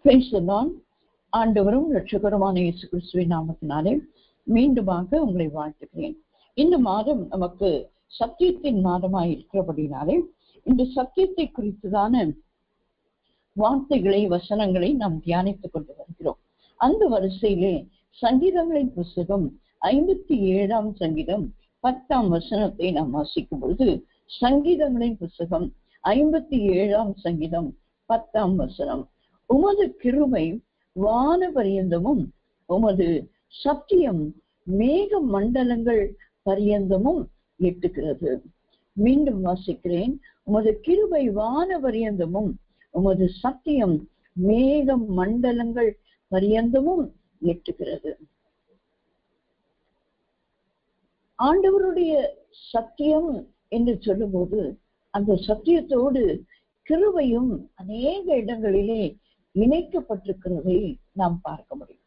Praise the Lord. ஆண்டவரும் இரட்சகருமான இயேசு கிறிஸ்துவின் நாமத்தினாலே மீண்டுமாக உங்களை வாழ்த்துகிறேன். இந்த மாதம் நமக்கு சத்தியத்தின் மாதமாய் இருக்கிறபடினாலே இந்த சத்தியத்தை குறித்துதான வார்த்தைகளை வசனங்களை நாம் தியானித்துக் கொண்டு வருகிறோம். அந்த வரிசையிலே சங்கீதங்களின் புஸ்தகம் 57ஆம் சங்கீதம் 10ஆம் வசனத்தை நாம் வாசிக்கும் பொழுது, சங்கீதங்களின் புஸ்தகம் 57ஆம் சங்கீதம் 10ஆம் வசனம், உமது கிருபை வான பரியந்தமும் உமது சத்தியம் மேக மண்டலங்கள் பரியந்தமும் எட்டுகிறது. மீண்டும் வாசிக்கிறேன். உமது கிருபை வான பரியந்தமும் உமது சத்தியம் மேக மண்டலங்கள் பரியந்தமும் எட்டுகிறது. ஆண்டவருடைய சத்தியம் என்று சொல்லும்போது அந்த சத்தியத்தோடு கிருபையும் அநேக இடங்களிலே இணைக்கப்பட்டிருக்கிறதை நாம் பார்க்க முடியும்.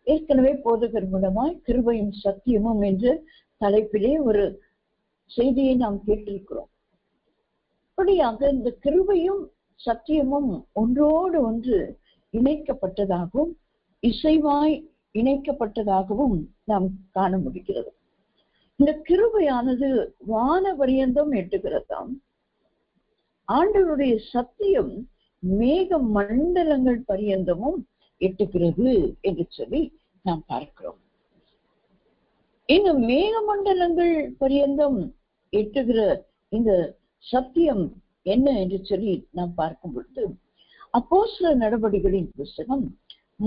ஏற்கனவே போதகர் மூலமாய் கிருபையும் சத்தியமும் என்ற தலைப்பிலே ஒரு செய்தியை நாம் கேட்டிருக்கிறோம். அப்படியாக இந்த கிருபையும் சத்தியமும் ஒன்றோடு ஒன்று இணைக்கப்பட்டதாகவும் இசைவாய் இணைக்கப்பட்டதாகவும் நாம் காண முடிகிறது. இந்த கிருபையானது வான பரியந்தம் எட்டுகிறதாம். ஆண்டவருடைய சத்தியம் மேக மண்டலங்கள் பரியந்தமும் எட்டுகிறது என்று சொல்லி நாம் பார்க்கிறோம். இந்த மேக மண்டலங்கள் பரியந்தம் எட்டுகிற இந்த சத்தியம் என்ன என்று சொல்லி நாம் பார்க்கும் பொழுது, அப்போஸ்தலர் நடபடிகளின் புஸ்தகம்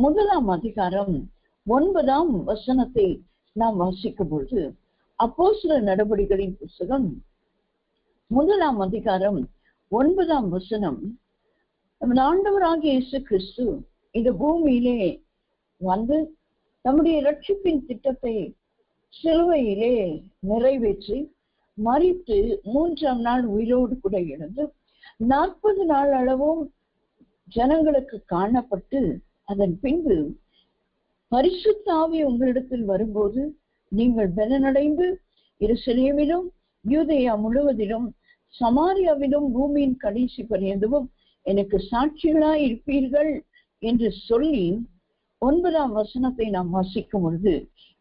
1ஆம் அதிகாரம் 9ஆம் வசனத்தை நாம் வாசிக்கும் பொழுது, அப்போஸ்தலர் நடபடிகளின் புஸ்தகம் 1ஆம் அதிகாரம் 9ஆம் வசனம், ஆண்டவராகிய இயேசு கிறிஸ்து இந்த பூமியிலே வந்து தம்முடைய ரட்சிப்பின் திட்டத்தை சிலுவையிலே நிறைவேற்றி மரித்து 3ஆம் நாள் உயிரோடு கூட எழுந்து 40 நாள் அளவும் ஜனங்களுக்கு காணப்பட்டு, அதன் பின்பு பரிசுத்த ஆவி உங்களிடத்தில் வரும்போது நீங்கள் பலனடைந்து எருசலேமிலும் யூதேயா முழுவதிலும் சமாரியாவிலும் பூமியின் கடைசி பரியந்தமும் எனக்கு சாட்சிகளாய் இருப்பீர்கள் என்று சொல்லி 9ஆம் வசனத்தை நாம் வாசிக்கும் பொழுது,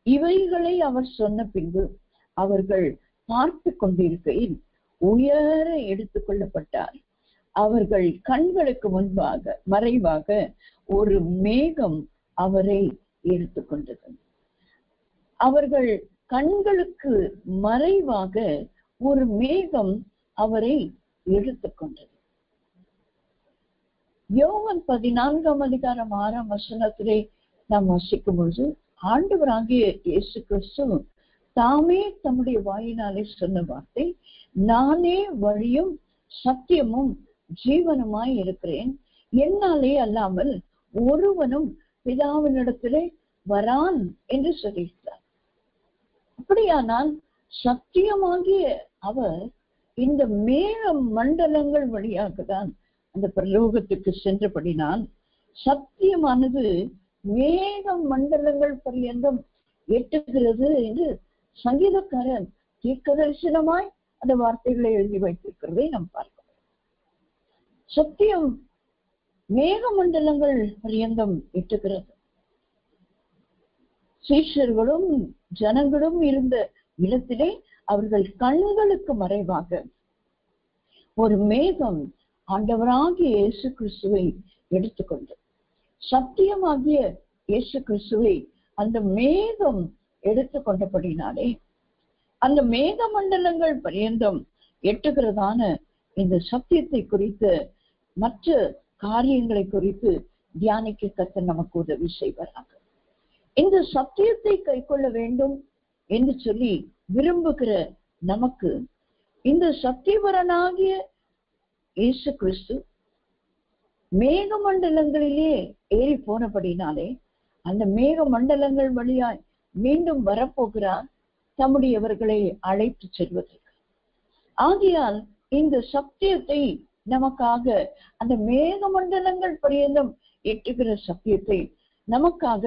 இவைகளை அவர் சொன்ன பின்பு அவர்கள் பார்த்து கொண்டிருக்கையில் உயர எடுத்துக் கொள்ளப்பட்டார். அவர்கள் கண்களுக்கு முன்பாக மறைவாக ஒரு மேகம் அவரை எடுத்துக்கொண்டது. அவர்கள் கண்களுக்கு மறைவாக ஒரு மேகம் அவரை எடுத்துக்கொண்டது. யோவான் 14ஆம் அதிகாரம் 6ஆம் வசனத்திலே நாம் வாசிக்கும் பொழுது, ஆண்டவராகிய இயேசு கிறிஸ்து தாமே தம்முடைய வாயினாலே சொன்ன வார்த்தை, நானே வழியும் சத்தியமும் ஜீவனுமாய் இருக்கிறேன், என்னாலே அல்லாமல் ஒருவனும் பிதாவினிடத்திலே வரான் என்று சொல்லியிருக்கிறார். அப்படியானால் சத்தியமாகிய அவர் இந்த மேக மண்டலங்கள் வழியாக தான் அந்த பரலோகத்துக்கு சென்றபடினால் சத்தியமானது மேக மண்டலங்கள் பரியந்தம் எட்டுகிறது என்று சங்கீதக்காரன் தீர்க்கதரிசனமாய் அந்த வார்த்தைகளை எழுதி வைத்திருக்கிறதை நாம் பார்க்கிறோம். சத்தியம் மேக மண்டலங்கள் பரியந்தம் எட்டுகிறது. சீஷர்களும் ஜனங்களும் இருந்த இடத்திலே அவர்கள் கண்களுக்கு மறைவாக ஒரு மேகம் ஆண்டவராகிய இயேசு கிறிஸ்துவை எடுத்துக்கொண்டு, சத்தியமாகிய இயேசு கிறிஸ்துவை அந்த மேகம் எடுத்துக்கொண்டபடினாலே அந்த மேக மண்டலங்கள் பரியந்தம் எட்டுகிறதான இந்த சத்தியத்தை குறித்த மற்ற காரியங்களை குறித்து தியானிக்க கர்த்தர் நமக்கு உதவி செய்வாராக. இந்த சத்தியத்தை கைக்கொள்ள வேண்டும் என்று சொல்லி விரும்புகிற நமக்கு இந்த சத்தியவரனாகிய இயேசு கிறிஸ்து மேக மண்டலங்களிலே ஏறி போனபடினாலே அந்த மேக மண்டலங்கள் வழியாய் மீண்டும் வரப்போகிறார் தம்முடையவர்களை அழைத்து செல்வதற்கு. ஆகையால் இந்த சத்தியத்தை நமக்காக அந்த மேக மண்டலங்கள் பரியந்தம் எட்டுகிற சத்தியத்தை நமக்காக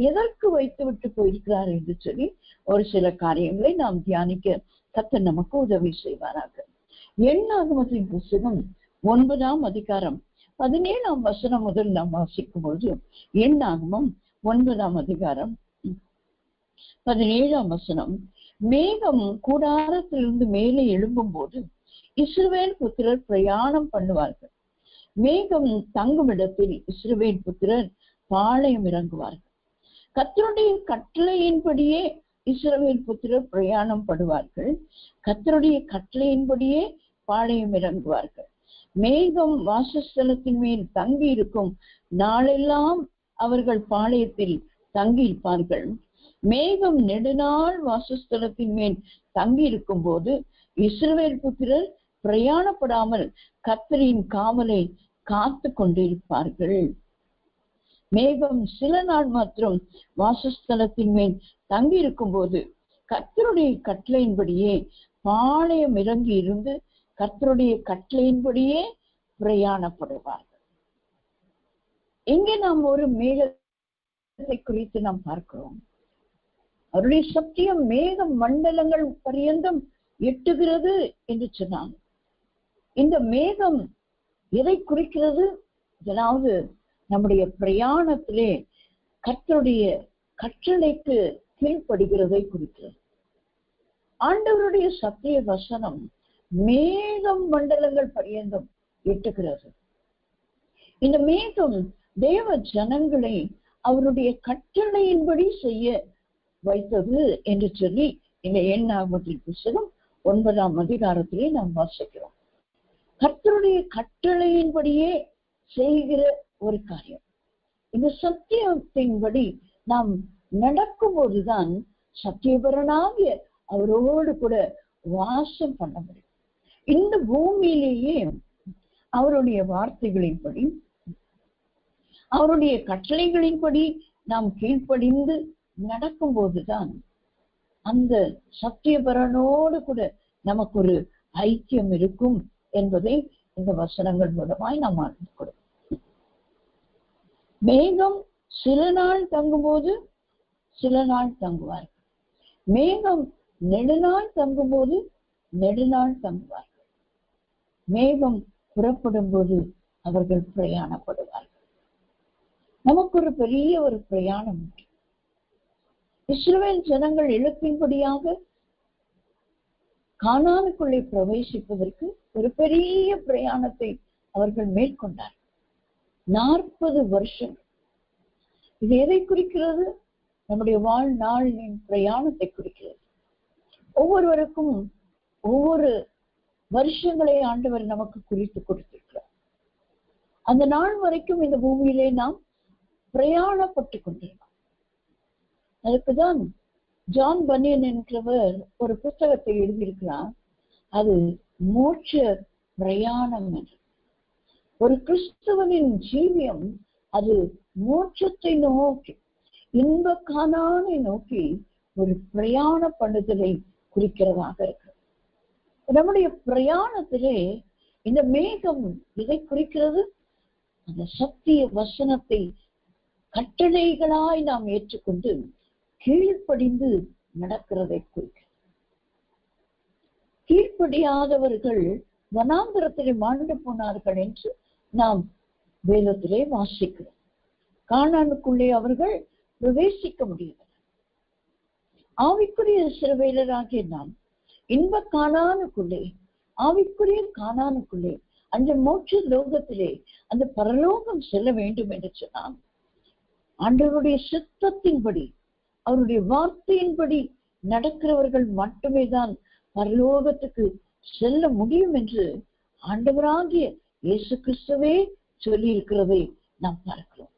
எதற்கு வைத்து விட்டு போயிருக்கிறார் என்று சொல்லி ஒரு சில காரியங்களை நாம் தியானிக்க கர்த்தர் நமக்கு உதவி செய்வாராக. எண்ணாகமத்தின் புஸ்தகம் 9ஆம் அதிகாரம் 17ஆம் வசனம் முதல் நாம் வாசிக்கும் பொழுது என்னாகமம் 9ஆம் அதிகாரம் 17ஆம் வசனம், மேகம் கூடாரத்திலிருந்து மேலே எழும்பும் போது இஸ்ரவேல் புத்திரர் பிரயாணம் பண்ணுவார்கள். மேகம் தங்கும் இடத்தில் இஸ்ரவேல் புத்திரர் பாளையம் இறங்குவார்கள். கர்த்தருடைய கட்டளையின்படியே இஸ்ரவேல் புத்திரர் பிரயாணம் படுவார்கள். கர்த்தருடைய கட்டளையின்படியே பாளையம் இறங்குவார்கள். மேகம் வாசஸ்தலத்தின் மேல் தங்கி இருக்கும் நாளெல்லாம் அவர்கள் பாளையத்தில் தங்கி இருப்பார்கள். மேகம் நெடுநாள் வாசஸ்தலத்தின் மேல் தங்கி இருக்கும் போது இஸ்ரவேல் புத்திரர் பிரயாணப்படாமல் கர்த்தரின் காவலை காத்து கொண்டிருப்பார்கள். மேகம் சில நாள் மாத்திரம் வாசஸ்தலத்தின் மேல் தங்கி இருக்கும் போது கர்த்தருடைய கட்டளையின்படியே பாளையம் இறங்கி இருந்து கர்த்தருடைய கட்டளையின்படியே பிரயாணப்படுவார்கள். இங்கே நாம் ஒரு மேகத்தை குறித்து நாம் பார்க்கிறோம். அவருடைய சத்தியம் மேக மண்டலங்கள் பரியந்தம் எட்டுகிறது என்று சொன்னாங்க. இந்த மேகம் எதை குறிக்கிறது? அதாவது நம்முடைய பிரயாணத்திலே கர்த்தருடைய கட்டளைக்கு கீழ்ப்படுகிறதை குறிக்கிறது. ஆண்டவருடைய சத்திய வசனம் மேகம் மண்டலங்கள் பரியந்தம் எட்டுகிறது. இந்த மேகம் தேவ ஜனங்களை அவருடைய கட்டளையின்படி செய்ய வைத்தது என்று சொல்லி இந்த எண்ணாகமத்தின் புத்தகம் 9ஆம் அதிகாரத்திலே நாம் வாசிக்கிறோம். கர்த்தருடைய கட்டளையின்படியே செய்கிற ஒரு காரியம். இந்த சத்தியத்தின்படி நாம் நடக்கும் போதுதான் சத்தியபரனாகிய அவரோடு கூட வாசம் பண்ண முடியும். இந்த பூமியிலேயே அவருடைய வார்த்தைகளின்படி அவருடைய கட்டளைகளின்படி நாம் கீழ்ப்படிந்து நடக்கும் போதுதான் அந்த சத்தியபரனோடு கூட நமக்கு ஒரு ஐக்கியம் இருக்கும் என்பதை இந்த வசனங்கள் மூலமாய் நாம் அறிந்து கொள்ளும். மேகம் சில நாள் தங்கும்போது சில நாள் தங்குவார்கள். மேகம் நெடுநாள் தங்கும்போது நெடுநாள் தங்குவார்கள். மேகம் புறப்படும் போது அவர்கள் பிரயாணப்படுவார்கள். நமக்கு ஒரு பெரிய ஒரு பிரயாணம் உண்டு. இஸ்ரவேல் ஜனங்கள் இலக்கின்படியாக கானானுக்குள்ளே பிரவேசிப்பதற்கு ஒரு பெரிய பிரயாணத்தை அவர்கள் மேற்கொண்டார்கள். 40 வருஷம். இது எதை குறிக்கிறது? நம்முடைய வாழ்நாளின் பிரயாணத்தை குறிக்கிறது. ஒவ்வொருவருக்கும் ஒவ்வொரு வருஷங்களை ஆண்டவர் நமக்கு குறித்து கொடுத்திருக்கிறார். அந்த நாள் வரைக்கும் இந்த பூமியிலே நாம் பிரயாணப்பட்டு கொண்டிருக்கோம். அதுக்குதான் ஜான் பனியன் என்கிறவர் ஒரு புத்தகத்தை எழுதியிருக்கிறார். அது மோட்ச பிரயாணம் என்று. ஒரு கிறிஸ்தவனின் ஜீவியம் அது மோட்சத்தை நோக்கி, இன்ப கானானை நோக்கி ஒரு பிரயாண பண்ணுதலை குறிக்கிறதாக இருக்கிறது. நம்முடைய பிரயாணத்திலே இந்த மேகம் இதை குறிக்கிறது. அந்த சத்திய வசனத்தை கட்டளைகளாய் நாம் ஏற்றுக்கொண்டு கீழ்ப்படிந்து நடக்கிறதை குறிக்கிறது. கீழ்ப்படியாதவர்கள் வனாந்தரத்திலே மாண்டு போனார்கள் என்று நாம் வேதத்திலே வாசிக்கிறோம். கானானுக்குள்ளே அவர்கள் பிரவேசிக்க முடியவில்லை. ஆவிக்குரிய இஸ்ரவேலராகிய நாம் இன்ப கானானுக்குள்ளே, ஆவிக்குரிய கானானுக்குள்ளே, அந்த மோட்ச லோகத்திலே அந்த பரலோகம் செல்ல வேண்டும் என்று சொன்னால் ஆண்டவருடைய சித்தத்தின்படி அவருடைய வார்த்தையின்படி நடக்கிறவர்கள் மட்டுமே தான் பரலோகத்துக்கு செல்ல முடியும் என்று ஆண்டவராகிய இயேசு கிறிஸ்துவே சொல்லி இருக்கிறதை நாம் பார்க்கிறோம்.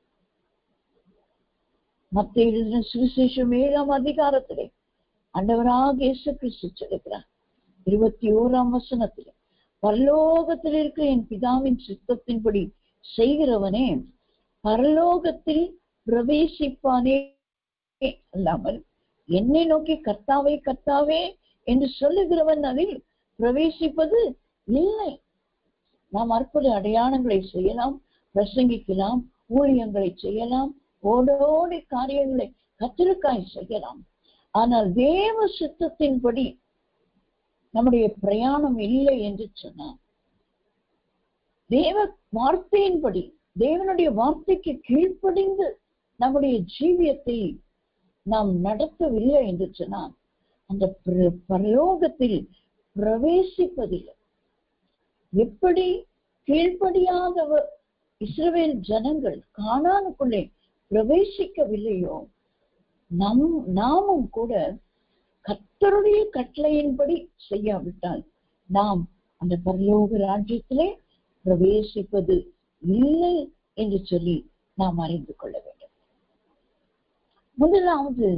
மத்தேயு எழுதின சுவிசேஷம் 7ஆம் அதிகாரத்திலே ஆண்டவராகிய இயேசு கிறிஸ்து சொல்லுகிறார் 21ஆம் வசனத்திலே, பரலோகத்தில் இருக்கிற என் பிதாவின் சித்தத்தின்படி செய்கிறவனே பரலோகத்தில் பிரவேசிப்பானே அல்லாமல் என்னை நோக்கி கர்த்தாவே கர்த்தாவே என்று சொல்லுகிறவன் அதில் பிரவேசிப்பது இல்லை. நாம் அற்புத அடையாளங்களை செய்யலாம், பிரசங்கிக்கலாம், ஊழியங்களை செய்யலாம், ஓடோடி காரியங்களை கர்த்தருக்காய் செய்யலாம். ஆனால் தேவ சித்தத்தின்படி நம்முடைய பிரயாணம் இல்லை என்று சொன்னார். தேவ வார்த்தையின்படி தேவனுடைய வார்த்தைக்கு கீழ்ப்படிந்து நம்முடைய ஜீவியத்தை நாம் நடத்தவில்லை என்று சொன்னால் அந்த பரலோகத்தில் பிரவேசிப்பதில்லை. எப்படி கீழ்ப்படியாதவர் இஸ்ரவேல் ஜனங்கள் கானானுக்குள்ளே பிரவேசிக்கவில்லையோ நாமும் கூட கர்த்தருடைய கட்டளையின்படி செய்யாவிட்டால் நாம் அந்த பரலோக ராஜ்யத்திலே பிரவேசிப்பது இல்லை என்று சொல்லி நாம் அறிந்து கொள்ள வேண்டும். முதலாவது,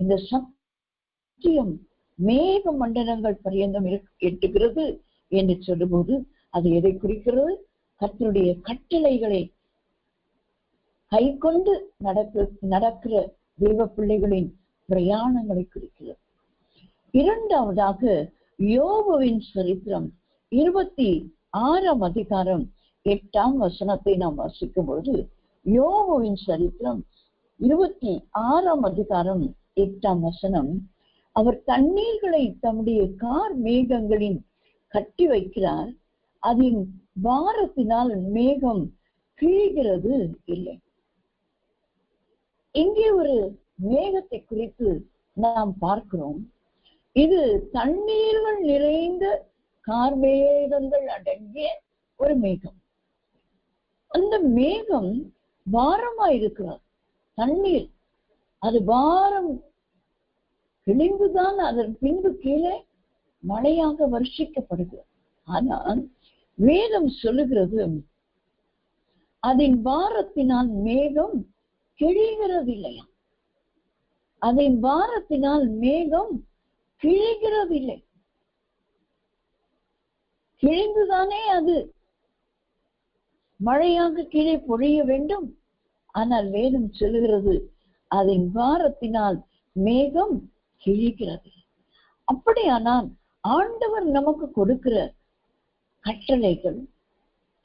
இந்த சத்தியம் மேக மண்டலங்கள் பரியந்தம் எட்டுகிறது என்று சொல்லும்போது அது எதை குறிக்கிறது? கர்த்தருடைய கட்டளைகளை கை கொண்டு நடக்கிற தெய்வ பிள்ளைகளின் பிரயாணங்களை குறிக்கிறது. இரண்டாவதாக, யோபுவின் சரித்திரம் 26ஆம் அதிகாரம் 8ஆம் வசனத்தை நாம் வாசிக்கும் பொழுது, யோபுவின் சரித்திரம் 26ஆம் அதிகாரம் 8ஆம் வசனம், அவர் தண்ணீர்களை தம்முடைய கார் மேகங்களின் கட்டி வைக்கிறார், அதன் பாரத்தினால் மேகம் கிழிகிறது இல்லை. இங்கே ஒரு மேகத்தை குறித்து நாம் பார்க்கிறோம். இது தண்ணீர்கள் நிறைந்த கார்மேகங்கள் அடங்கிய ஒரு மேகம். அந்த மேகம் பாரமாயிருக்கிறார். தண்ணீர் அது பாரம் கிழிந்துதான் அதன் பின்பு கீழே மழையாக வருஷிக்கப்படுகிறது. ஆனால் வேதம் சொல்லுகிறது, அதன் பாரத்தினால் மேகம் கிழிகிறதில்லையா, அதன் பாரத்தினால் மேகம் கிழிகிறதில்லை. கிழிந்துதானே அது மழையாக கீழே பொழிய வேண்டும். ஆனால் வேதம் சொல்லுகிறது, அதன் பாரத்தினால் மேகம் கிழிகிறது. அப்படியானால் ஆண்டவர் நமக்கு கொடுக்கிற கட்டளைகள்,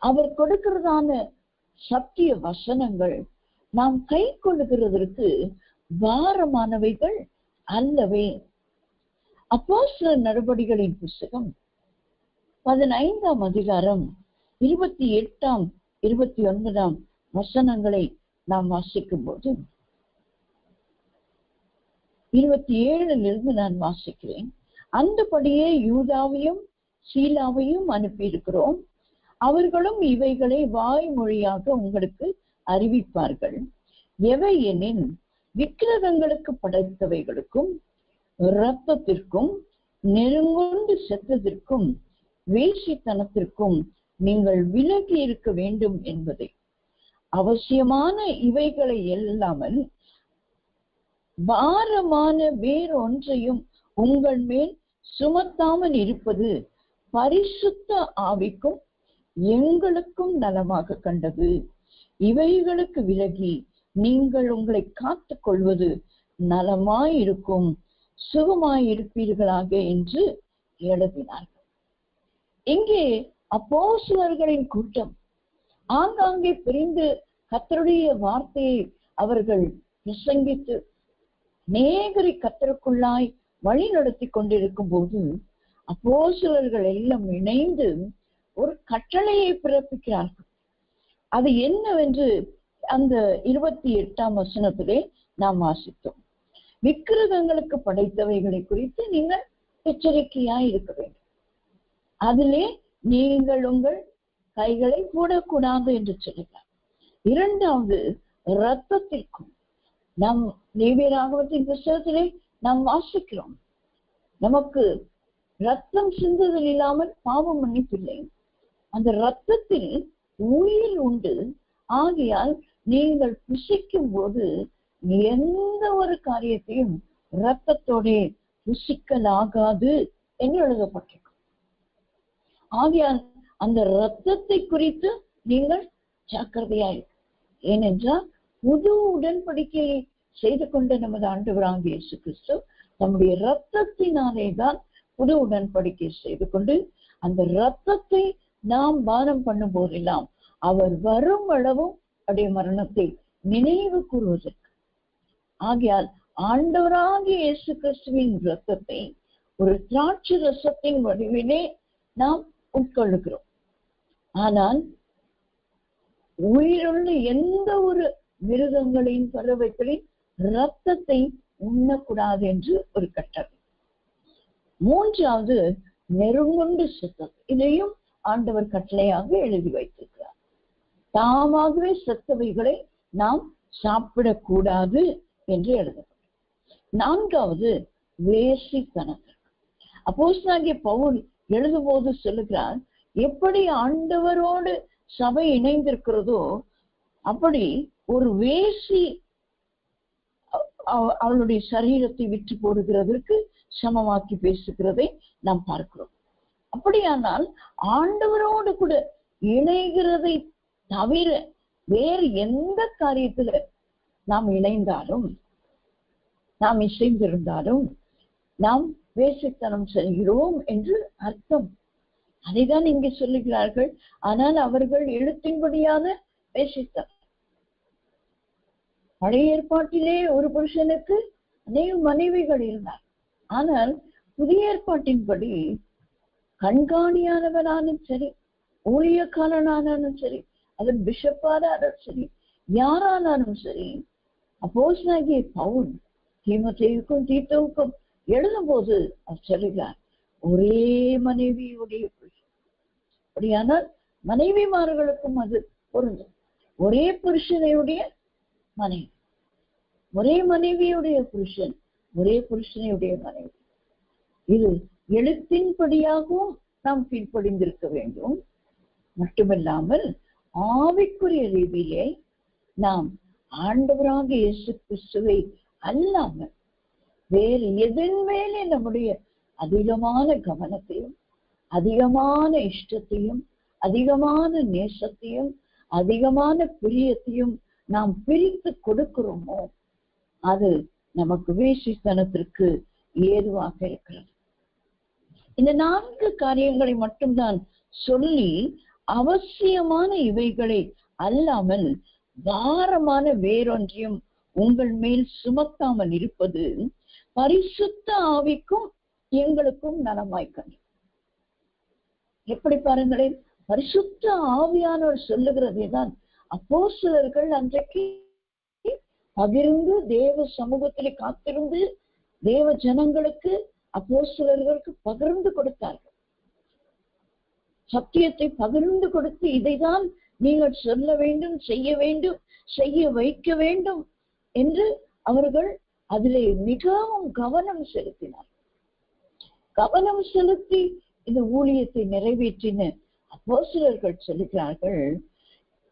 அவர் கொடுக்கிறதான சத்திய வசனங்கள் நாம் கை கொள்ளுகிறதற்கு பாரமானவைகள் அல்லவே. அப்போஸ்தலர் நடபடிகளின் புத்தகம் 15ஆம் அதிகாரம் 28ஆம் 29ஆம் வசனங்களை நாம் வாசிக்கும் போது, 27இலிருந்து நான் வாசிக்கிறேன். அந்தபடியே யூதாவையும் சீலாவையும் அனுப்பியிருக்கிறோம். அவர்களும் இவைகளை வாய்மொழியாக உங்களுக்கு அறிவிப்பார்கள். எவை எனின், விக்கிரகங்களுக்கு படைத்தவைகளுக்கும் இரத்தத்திற்கும் நெருங்கொண்டு செத்ததற்கும் வேசித்தனத்திற்கும் நீங்கள் விலகி இருக்க வேண்டும் என்பதை, அவசியமான இவைகளை இல்லாமல் பாரமான வேறொன்றையும் உங்கள் மேல் சுமத்தாமல் இருப்பது பரிசுத்த ஆவிக்கும் எங்களுக்கும் நலமாக கண்டது. இவைகளுக்கு விலகி நீங்கள் உங்களை காத்துக் கொள்வது நலமாயிருக்கும், சுகமாயிருப்பீர்களாக என்று எழுதினார்கள். இங்கே அப்போஸ்தலர்களின் கூட்டம் ஆங்காங்கே பிரிந்து கர்த்தருடைய வார்த்தையை அவர்கள் பிரசங்கித்து நேகரி கர்த்தருக்குள்ளாய் வழி நடத்தி கொண்டிருக்கும் போது அப்போஸ்தலர்கள் எல்லாம் இணைந்து ஒரு கட்டளையை பிறப்பிக்கிறார்கள். அது என்னவென்று அந்த 28ஆம் வசனத்திலே நாம் வாசித்தோம். விக்கிரகங்களுக்கு படைத்தவைகளை குறித்து நீங்கள் எச்சரிக்கையாய் இருக்க வேண்டும். அதிலே நீங்கள் உங்கள் கைகளை போடக்கூடாது என்று சொல்லுகிறார். இரண்டாவது, இரத்தத்திற்கும் நம் லேவியராகமத்தின் புத்தகத்திலே நாம் வாசிக்கிறோம், நமக்கு ரத்தம் சிந்துதல் இல்லாமல் பாவம் மன்னிப்பில்லை. அந்த ரத்தத்தில் உயிர் உண்டு. ஆகையால் நீங்கள் புசிக்கும் போது எந்த ஒரு காரியத்தையும் இரத்தத்தோட புசிக்கலாகாது என்று எழுதப்பட்டிருக்கும். ஆகையால் அந்த இரத்தத்தை குறித்து நீங்கள் ஜாக்கிரதையாயிருக்க. ஏனென்றால் புது உடன்படிக்கையை செய்து கொண்ட நமது ஆண்டவராகிய இயேசு கிறிஸ்து நம்முடைய இரத்தத்தினாலே தான் புது உடன்படிக்கை செய்து கொண்டு, அந்த இரத்தத்தை நாம் பானம் பண்ணும் போதெல்லாம் அவர் வரும் அளவும் அவருடைய மரணத்தை நினைவு கூறுவதற்கு. ஆகையால் ஆண்டவராகிய இயேசு கிறிஸ்துவின் இரத்தத்தை ஒரு திராட்சை ரசத்தின் வடிவிலே நாம் உட்கொள்ளுகிறோம். ஆனால் உயிருள்ள எந்த ஒரு மிருகங்களின் பறவைகளின் இரத்தத்தை உண்ணக்கூடாது என்று ஒரு கட்டளை. மூன்றாவது, நெருங்குண்டு செத்தது. இதையும் ஆண்டவர் கட்டளையாக எழுதி வைத்திருக்கிறார். தாமாகவே செத்தவைகளை நாம் சாப்பிடக்கூடாது என்று எழுதப்படும். நான்காவது, வேசித்தனம். அப்போஸ்தலனாகிய பவுல் எழுதும்போது சொல்லுகிறார், எப்படி ஆண்டவரோடு சபை இணைந்திருக்கிறதோ அப்படி ஒரு வேசி அவளுடைய சரீரத்தை விற்று போடுகிறதற்கு சமமாக்கி பேசுகிறதை நாம் பார்க்கிறோம். அப்படியானால் ஆண்டவரோடு கூட இணைகிறதை தவிர வேறு எந்த காரியத்துல நாம் இணைந்தாலும், நாம் இசைந்திருந்தாலும் நாம் வேசித்தனம் செய்கிறோம் என்று அர்த்தம். அதைதான் இங்கே சொல்லுகிறார்கள். ஆனால் அவர்கள் எழுத்தின்படியான வேசித்தனம். பழைய ஏற்பாட்டிலே ஒரு புருஷனுக்கு அநேக மனைவிகள் இருந்தார். ஆனால் புதிய ஏற்பாட்டின்படி கண்காணியானவனாலும் சரி, ஊழியக்காரனானாலும் சரி, அது பிஷப்பானாலும் சரி, யாரானாலும் சரி, அப்போஸ்தலனாகிய பவுல் தீமோத்தேயுக்கும் தீத்துவுக்கும் எழுதும் போது அவர் சொல்லுகிறார், ஒரே மனைவியுடைய புருஷன். அப்படியானால் மனைவிமார்களுக்கும் அது பொருந்தும். ஒரே புருஷனையுடைய மனைவி, ஒரே மனைவியுடைய புருஷன், ஒரே புருஷனையுடைய மனைவி. இது எழுத்தின்படியாகவும் நாம் கீழ்ப்படிந்திருக்க வேண்டும். மட்டுமல்லாமல் ஆவிக்குரிய ரீதியிலே நாம் ஆண்டவராக இயேசு கிறிஸ்துவை அல்லாமல் வேறு எதன் மேலே நம்முடைய அதிகமான கவனத்தையும் அதிகமான இஷ்டத்தையும் அதிகமான நேசத்தையும் அதிகமான பிரியத்தையும் நாம் பிரித்து கொடுக்கிறோமோ அது நமக்கு வேசித்தனத்திற்கு ஏதுவாக இருக்கிறது. இந்த 4 காரியங்களை மட்டும்தான் சொல்லி அவசியமான இவைகளை அல்லாமல் பாரமான வேறொன்றையும் உங்கள் மேல் சுமத்தாமல் இருப்பது பரிசுத்த ஆவிக்கும் எங்களுக்கும் நலமாய்க்கணும். எப்படி பாருங்களேன், பரிசுத்த ஆவியானவர் சொல்லுகிறதே தான் அப்போஸ்தலர்கள் அன்றைக்கு பகிர்ந்து தேவ சமூகத்திலே காத்திருந்து தேவ ஜனங்களுக்கு அப்போஸ்தலர்களுக்கு பகிர்ந்து கொடுத்தார்கள். சத்தியத்தை பகிர்ந்து கொடுத்து இதைதான் நீங்கள் சொல்ல வேண்டும், செய்ய வைக்க வேண்டும் என்று அவர்கள் அதிலே மிகவும் கவனம் செலுத்தினார். கவனம் செலுத்தி இந்த ஊழியத்தை நிறைவேற்றின அப்போஸ்தலர்கள் சொல்லுகிறார்கள்,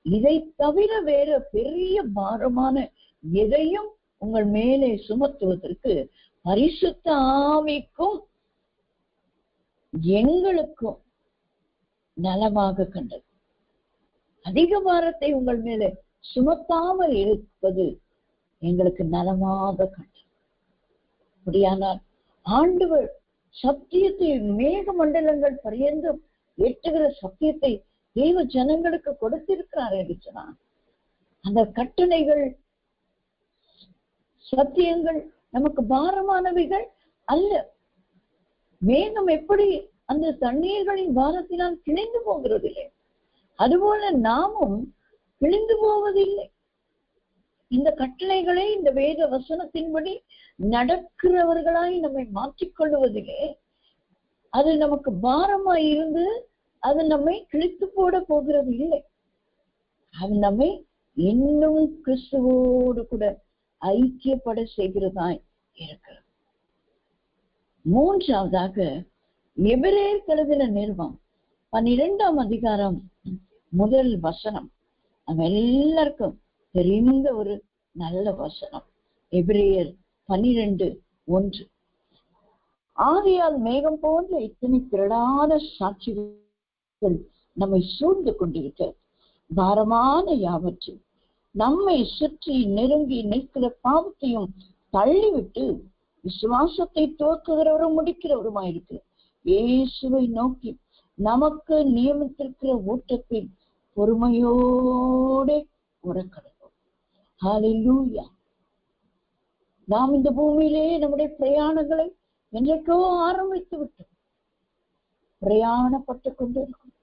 இதை தவிர வேற பெரிய பாரமான எதையும் உங்கள் மேலே சுமத்துவதற்கு பரிசுத்த ஆவிக்கும் எங்களுக்கும் நலமாக கண்டது. அதிக பாரத்தை உங்கள் மேலே சுமத்தாமல் இருப்பது எங்களுக்கு நலமாக கண்டது. அப்படியானால் ஆண்டவர் சத்தியத்தை மேக மண்டலங்கள் பரியந்தும் எட்டுகிற சத்தியத்தை தேவ ஜனங்களுக்கு கொடுத்திருக்கிறார் என்று சொன்னார். அந்த கட்டளைகள் சத்தியங்கள் நமக்கு பாரமானவைகள் அல்ல. மேகம் எப்படி அந்த தண்ணீர்களின் பாரத்தினால் கிழிந்து போகிறதில்லை, அதுபோல நாமும் கிழிந்து போவதில்லை. இந்த கட்டளைகளை இந்த வேத வசனத்தின்படி நடக்கிறவர்களாய் நம்மை மாற்றிக்கொள்வதிலே அது நமக்கு பாரமாய் இருந்து அது நம்மை கிழித்து போட போகிறது இல்லை. அது நம்மை இன்னும் கிறிஸ்துவோடு கூட ஐக்கியப்பட செய்கிறதாய் இருக்கிறது. மூன்றாவதாக எபிரேயர் எழுதின நிருபம் 12ஆம் அதிகாரம் 1 வசனம் நம்ம எல்லாருக்கும் தெரிந்த ஒரு நல்ல வசனம். எபிரேயர் 12:1. ஆகையால் மேகம் போன்ற இத்தனை திரளான சாட்சிகள் நம்மை சூழ்ந்து கொண்டிருக்க பாரமான யாவற்றை நம்மை சுற்றி நெருங்கி நிற்கிற பாவத்தையும் தள்ளிவிட்டு விசுவாசத்தை துவக்குகிறவரும் முடிக்கிறவருமாயிருக்கு இயேசுவை நோக்கி நமக்கு நியமித்திருக்கிற ஓட்டத்தில் பொறுமையோடு ஓடக்கடவோம். ஹல்லேலூயா. நாம் இந்த பூமியிலே நம்முடைய பிரயாணங்களை என்றைக்கோ ஆரம்பித்து விட்டோம். பிரயாணப்பட்டு கொண்டிருக்கும்.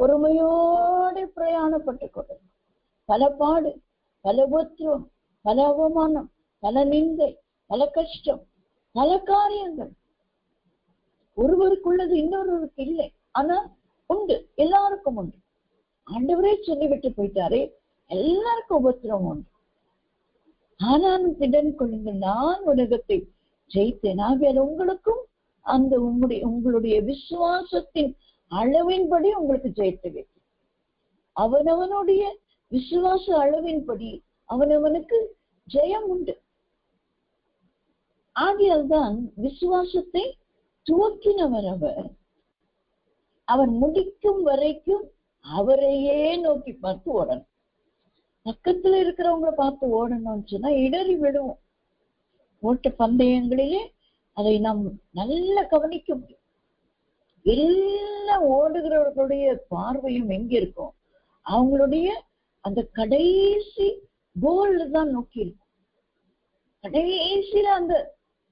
பொறுமையோடு பிரயாணப்பட்டு கொண்டு பல பாடு, பல உபத்திரம், பல அவமானம், பல நிந்தை, பல கஷ்டம், பல காரியங்கள். ஒருவருக்குள்ளது இன்னொருவருக்கு இல்லை, ஆனா உண்டு, எல்லாருக்கும் உண்டு. ஆண்டவரே சொல்லிவிட்டு போயிட்டாரே, எல்லாருக்கும் உபத்திரம் உண்டு. ஆனாலும் திடன் கொள்ளுங்கள், நான் உலகத்தை ஜெயித்தேன். ஆகியால் உங்களுக்கும் அந்த உங்களுடைய விசுவாசத்தின் அளவின்படி உங்களுக்கு ஜெயித்து வைக்கும். அவனவனுடைய விசுவாச அளவின்படி அவனவனுக்கு ஜெயம் உண்டு. ஆகியால் தான் விசுவாசத்தை துவக்கினவர் அவர். அவர் முடிக்கும் வரைக்கும் அவரையே நோக்கி பார்த்து ஓடணும். பக்கத்துல இருக்கிறவங்களை பார்த்து ஓடணும்னு சொன்னா இடறி விடுவோம். ஓட்ட பந்தயங்களிலே அதை நாம் நல்லா கவனிக்க முடியும். எல்லா ஓடுகிறவர்களுடைய பார்வையும் எங்க இருக்கும்? அவங்களுடைய அந்த கடைசி கோல் தான் நோக்கி இருக்கும். கடைசியில அந்த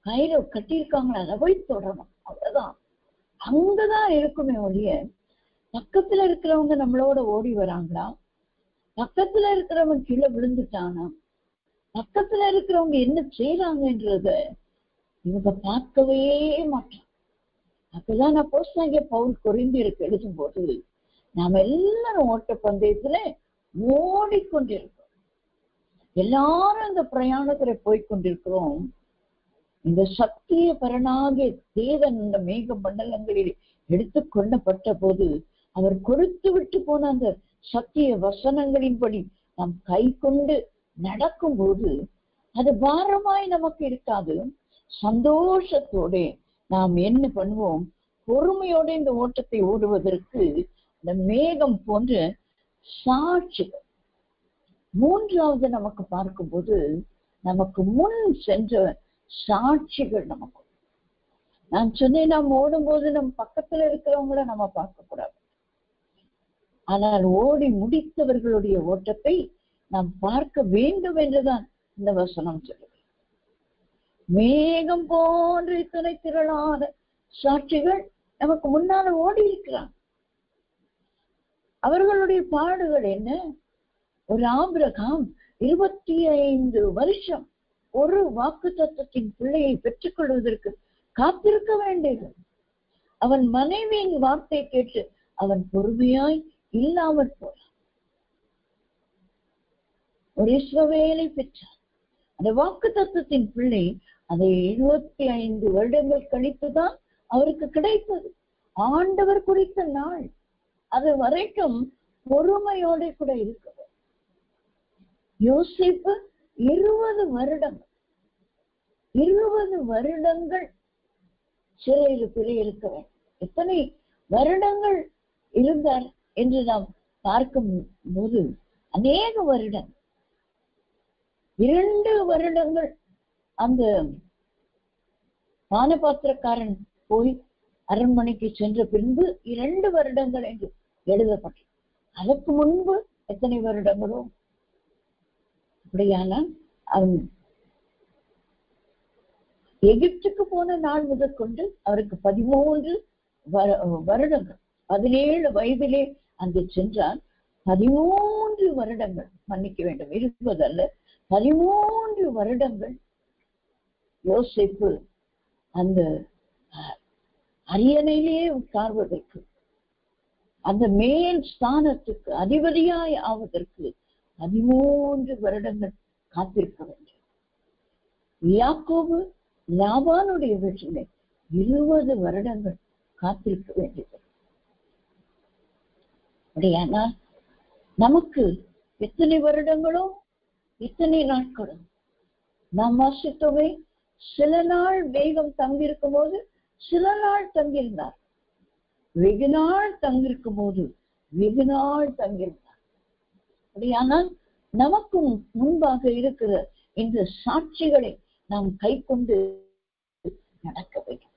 கயிறை கட்டியிருக்காங்களா, அதை போய் தொடரணும், அவ்வளவுதான். அங்கதான் இருக்குமே ஒழிய பக்கத்துல இருக்கிறவங்க நம்மளோட ஓடி வராங்களா, பக்கத்துல இருக்கிறவங்க கீழே விழுந்துட்டானா, பக்கத்துல இருக்கிறவங்க என்ன செய்யறாங்கன்றத இவங்க பார்க்கவே மாட்டாங்க. அப்பதான் அப்போஸ்தலனாகிய பவுல் கொரிந்தியருக்கு எழுதும் போது நாம எல்லாரும் ஓட்ட பந்தயத்துல ஓடிக்கொண்டிருக்கோம். எல்லாரும் அந்த பிரயாணத்துல போய்கொண்டிருக்கிறோம். இந்த சத்திய பரனாகிய தேவன் இந்த மேக மண்டலங்களில் எடுத்துக்கொள்ளப்பட்ட போது அவர் கொடுத்து விட்டு போன அந்த சத்திய வசனங்களின்படி நாம் கை கொண்டு நடக்கும் போது அது பாரமாய் நமக்கு இருக்காது. சந்தோஷத்தோட நாம் என்ன பண்ணுவோம்? பொறுமையோட இந்த ஓட்டத்தை ஓடுவதற்கு இந்த மேகம் போன்ற சாட்சிகள். மூன்றாவது நமக்கு பார்க்கும்போது நமக்கு முன் சென்ற சாட்சிகள் நமக்கு. நான் சொன்னேன், நாம் ஓடும்போது நம் பக்கத்துல இருக்கிறவங்கள நம்ம பார்க்க கூடாது. ஆனால் ஓடி முடித்தவர்களுடைய ஓட்டத்தை நாம் பார்க்க வேண்டும் என்றுதான் இந்த வசனம் சொல்லுது. மேகம் போன்ற இத்தனை திரளான சாட்சிகள் நமக்கு முன்னால ஓடி இருக்கிறாங்க. அவர்களுடைய பாடுகள் என்ன? ஒரு ஆபிரகாம் 25 வருஷம் ஒரு வாக்குத்தத்தத்தின் பிள்ளையை பெற்றுக் கொள்வதற்கு காத்திருக்க வேண்டியது. அவன் மனைவியின் வார்த்தை கேட்டு அவன் பொறுமையாய் இல்லாமற் போனான். ஒரு இஸ்ரவேலை பெற்றான். அந்த வாக்குத்தத்தத்தின் பிள்ளை அதை 75 வருடங்கள் கழித்துதான் அவருக்கு கிடைத்தது. ஆண்டவர் குறித்த நாள் அது வரைக்கும் பொறுமையோட கூட இருக்கிறது. யோசேப்பு 20 வருடங்கள் சிறையில் பிழை இருக்க வேண்டும். எத்தனை வருடங்கள் இருந்தார் என்று நாம் பார்க்கும் போது அநேக வருடம். 2 வருடங்கள் அந்த பானபாத்திரக்காரன் போய் அரண்மனைக்கு சென்ற பின்பு 2 வருடங்கள் என்று எழுதப்பட்டது. அதற்கு முன்பு எத்தனை வருடங்களோ. அப்படியான அவன் எகிப்துக்கு போன நாள் முதற்கொண்டு அவருக்கு 13 வருடங்கள், 17 வயதிலே அங்கு சென்றார். 13 வருடங்கள், மன்னிக்க வேண்டும், 20 அல்ல, 13 வருடங்கள் யோசேப்பு அந்த அரியணையிலேயே உட்கார்வதற்கு, அந்த மேல் ஸ்தானத்துக்கு அதிபதியாய் ஆவதற்கு 13 வருடங்கள் காத்திருக்க வேண்டும். யாக்கோபு லாபானுடைய வீட்டிலே 20 வருடங்கள் காத்திருக்க வேண்டியது. அப்படியானால் நமக்கு எத்தனை வருடங்களும் எத்தனை நாட்களும் நாம் வாசித்தோமே. சில நாள் வேகம் தங்கியிருக்கும் போது சில நாள் தங்கியிருந்தார், வெகு நாள் தங்கியிருக்கும் போது வெகு நாள் தங்கியிருந்தார். அப்படியானால் நமக்கும் முன்பாக இருக்கிற இந்த சாட்சிகளை நாம் கை கொண்டு நடக்க வேண்டும்.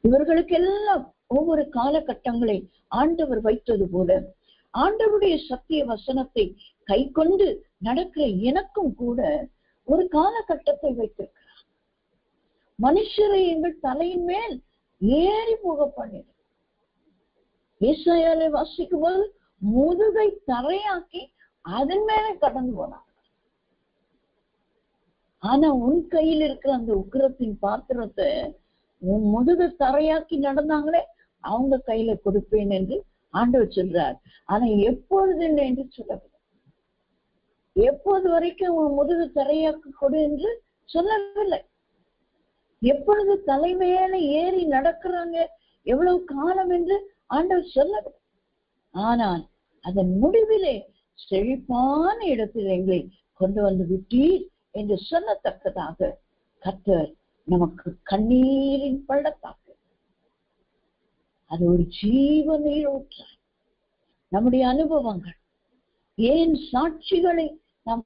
இவர்களுக்கெல்லாம் ஒவ்வொரு காலகட்டங்களை ஆண்டவர் வைத்தது போல ஆண்டவருடைய சத்திய வசனத்தை கை கொண்டு நடக்கிற எனக்கும் கூட ஒரு காலகட்டத்தை வைத்திருக்கிறார். மனுஷரை எங்கள் தலையின் மேல் ஏறி போக பண்ணிடு. ஏசாயாவை வாசிக்கும் போது முதுகை தரையாக்கி அதன் மேல கடந்து போனாங்க. ஆனா உன் கையில் இருக்கிற அந்த உக்கிரத்தின் பாத்திரத்தை உன் முதுகை தரையாக்கி நடந்தாங்களே அவங்க கையில கொடுப்பேன் என்று ஆண்டவர் சொல்றார். ஆனா எப்பொழுது இல்லை என்று சொல்லவில்லை. எப்போது வரைக்கும் உன் முதுகு தரையாக்கி கொடு என்று சொல்லவில்லை. எப்பொழுது தலைமையில ஏறி நடக்கிறாங்க எவ்வளவு காலம் என்று ஆண்டவர் சொல்லவில்லை. ஆனால் அதன் முடிவிலே செழிப்பான இடத்தில் எங்களை கொண்டு வந்து விட்டீர் என்று சொல்லத்தக்கதாக கர்த்தர் நமக்கு கண்ணீரின் பள்ளத்தாக்கு, அது ஒரு ஜீவ நீரூற்றாய். நம்முடைய அனுபவங்கள் ஏன் சாட்சிகளை நாம்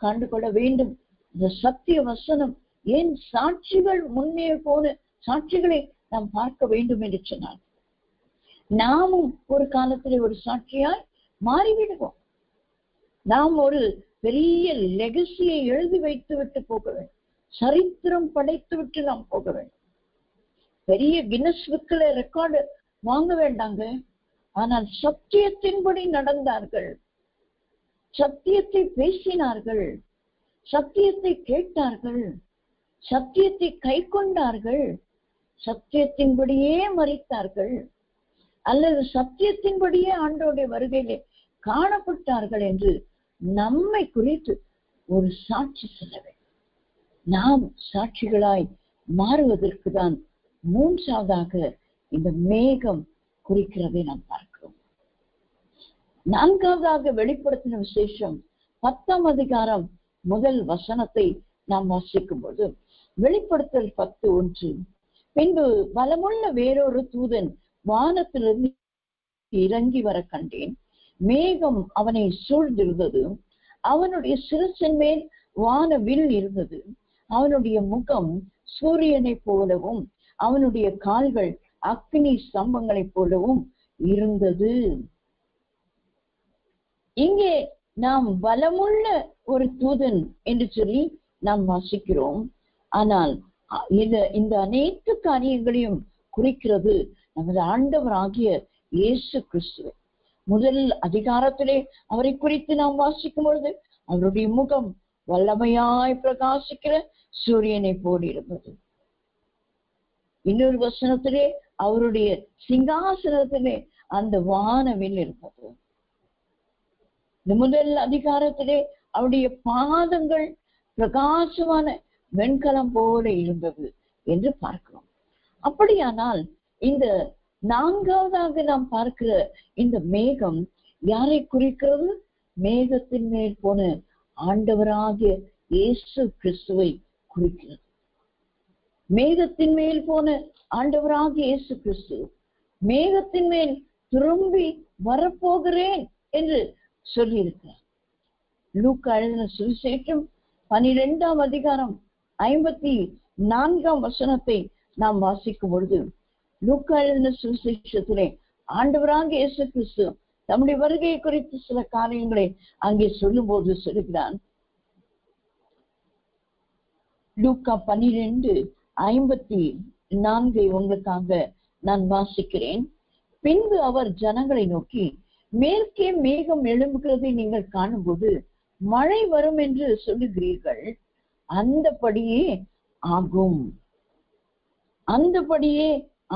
கண்டுகொள்ள வேண்டும்? இந்த சத்திய வசனம் ஏன் சாட்சிகள் முன்னே போன சாட்சிகளை நாம் பார்க்க வேண்டும் என்று சொன்னார். நாமும் ஒரு காலத்திலே ஒரு சாட்சியாய் மாறிவிடுவோம். நாம் ஒரு பெரிய லெகசியை எழுதி வைத்து விட்டு போக வேண்டும். சரித்திரம் படைத்து விட்டு நாம் போக வேண்டும். பெரிய கின்னஸ் புக்ல ரெக்கார்டு வாங்க வேண்டாங்க. ஆனால் சத்தியத்தின்படி நடந்தார்கள், சத்தியத்தை பேசினார்கள், சத்தியத்தை கேட்டார்கள், சத்தியத்தை கை கொண்டார்கள், சத்தியத்தின்படியே மரித்தார்கள், அல்லது சத்தியத்தின்படியே ஆண்டோடைய வருகையிலே காணப்பட்டார்கள் என்று நம்மை குறித்து ஒரு சாட்சி சொல்ல வேண்டும். நாம் சாட்சிகளாய் மாறுவதற்கு தான் மூன்றாவதாக இந்த மேகம் குறிக்கிறதை நாம் பார்க்கிறோம். நான்காவதாக வெளிப்படுத்தின விசேஷம் 10ஆம் அதிகாரம் முதல் வசனத்தை நாம் வாசிக்கும் போது, வெளிப்படுத்தல் 10:1, பின்பு பலமுள்ள வேறொரு தூதன் வானத்திலிருந்து இறங்கி வர கண்டேன். மேகம் அவனை சூழ்ந்திருந்தது. அவனுடைய சிரசின் மேல் வானவில் இருந்தது. அவனுடைய முகம் சூரியனை போலவும் அவனுடைய கால்கள் அக்னி ஸ்தம்பங்களை போலவும் இருந்தது. இங்கே நாம் பலமுள்ள ஒரு தூதன் என்று சொல்லி நாம் வாசிக்கிறோம். ஆனால் இந்த அனைத்து காரியங்களையும் குறிக்கிறது நமது ஆண்டவர் ஆகிய இயேசு கிறிஸ்துவை. முதல் அதிகாரத்திலே அவரை குறித்து நாம் வாசிக்கும் பொழுது அவருடைய முகம் வல்லமையாய் பிரகாசிக்கிற சூரியனை போல் இருந்தது. இன்னொரு வசனத்திலே அவருடைய சிங்காசனத்திலே அந்த வானவில் இருந்தது. இந்த முதல் அதிகாரத்திலே அவருடைய பாதங்கள் பிரகாசமான வெண்கலம் போல இருந்தது என்று பார்க்கிறோம். அப்படியானால் இந்த நான்காவதாக நாம் பார்க்கிற இந்த மேகம் யாரை குறிக்கிறது? மேகத்தின் மேல் போன ஆண்டவராகிய இயேசு கிறிஸ்துவை குறிக்கிறது. மேகத்தின் மேல் போன ஆண்டவராகிய இயேசு கிறிஸ்து மேகத்தின் மேல் திரும்பி வரப்போகிறேன் என்று சொல்லியிருக்கிறார். லூக்கா எழுதின சுவிசேஷம் 12ஆம் அதிகாரம் 54ஆம் வசனத்தை நாம் வாசிக்கும் பொழுது, லூக்கா எழுதின சுவிசேஷத்திலே ஆண்டவராகிய இயேசு கிறிஸ்து தம்முடைய வருகையை குறித்து சில காரியங்களை அங்கே சொல்லும் போது சொல்லுகிறான். லூக்கா 12:54 உங்களுக்காக நான் வாசிக்கிறேன். பின்பு அவர் ஜனங்களை நோக்கி, மேற்கே மேகம் எழும்புகிறதை நீங்கள் காணும்போது மழை வரும் என்று சொல்லுகிறீர்கள், அந்தபடியே ஆகும், அந்தபடியே